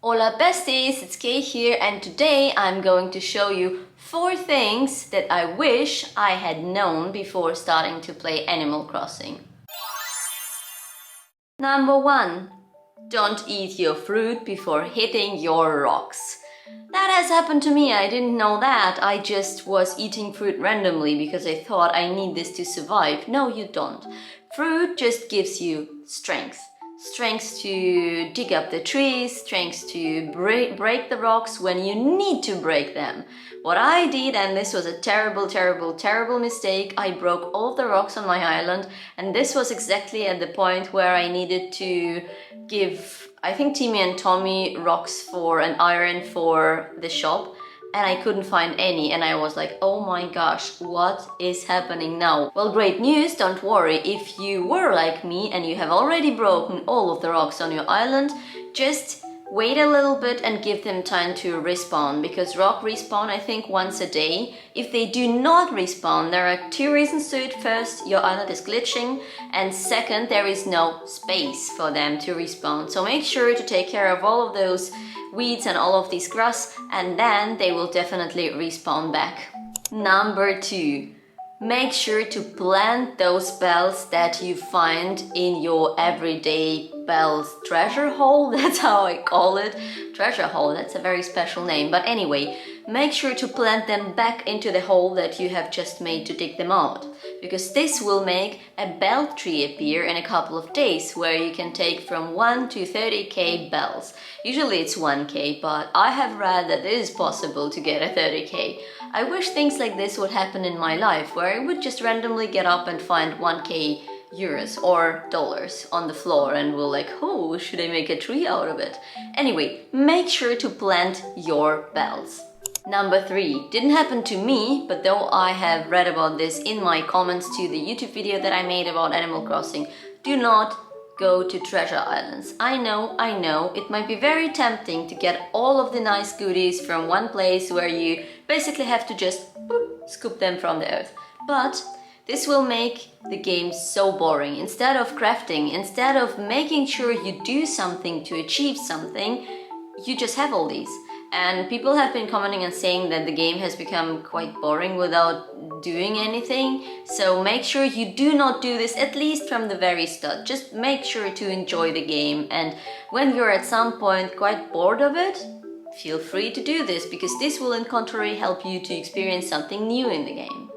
Hola besties, it's Kay here, and today I'm going to show you 4 things that I wish I had known before starting to play Animal Crossing. Number 1. Don't eat your fruit before hitting your rocks. That has happened to me. I didn't know that. I just was eating fruit randomly because I thought I need this to survive. No, you don't. Fruit just gives you strength. Strength to dig up the trees, strength to break the rocks when you need to break them. What I did, and this was a terrible mistake, I broke all the rocks on my island, and this was exactly at the point where I needed to give, I think, Timmy and Tommy rocks for an iron for the shop, and I couldn't find any, and I was like, oh my gosh, what is happening now? Well, great news, don't worry. If you were like me and you have already broken all of the rocks on your island, just wait a little bit and give them time to respawn, because rock respawn, I think, once a day. If they do not respawn, there are 2 reasons to it. First, your island is glitching, and second, there is no space for them to respawn. So make sure to take care of all of those weeds and all of these grass, and then they will definitely respawn back. Number 2. Make sure to plant those bells that you find in your everyday bells treasure hole. That's how I call it. Treasure hole, that's a very special name. But anyway, make sure to plant them back into the hole that you have just made to dig them out, because this will make a bell tree appear in a couple of days where you can take from 1 to 30k bells. Usually it's 1k, but I have read that it is possible to get a 30k. I wish things like this would happen in my life, where I would just randomly get up and find 1k euros or dollars on the floor and will like, oh, should I make a tree out of it? Anyway, make sure to plant your bells. Number 3. Didn't happen to me, but though I have read about this in my comments to the YouTube video that I made about Animal Crossing, do not go to treasure islands. I know, it might be very tempting to get all of the nice goodies from one place where you basically have to just scoop them from the earth. But this will make the game so boring. Instead of crafting, instead of making sure you do something to achieve something, you just have all these. And people have been commenting and saying that the game has become quite boring without doing anything. So make sure you do not do this, at least from the very start. Just make sure to enjoy the game, and when you're at some point quite bored of it, feel free to do this, because this will in contrary help you to experience something new in the game.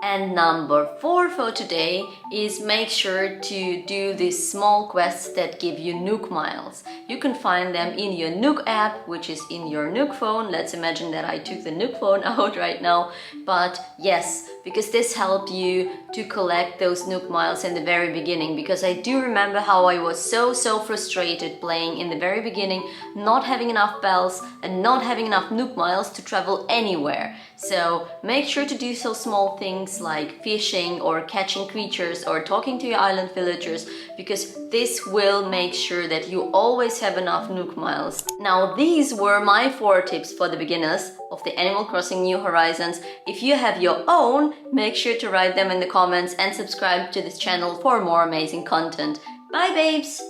And number 4 for today is make sure to do these small quests that give you Nook miles. You can find them in your Nook app, which is in your Nook phone. Let's imagine that I took the Nook phone out right now. But yes, because this helped you to collect those Nook miles in the very beginning, because I do remember how I was so frustrated playing in the very beginning, not having enough bells and not having enough Nook miles to travel anywhere. So make sure to do so small things like fishing or catching creatures or talking to your island villagers, because this will make sure that you always have enough Nook miles. Now, these were my 4 tips for the beginners of the Animal Crossing New Horizons. If you have your own, make sure to write them in the comments and subscribe to this channel for more amazing content. Bye babes!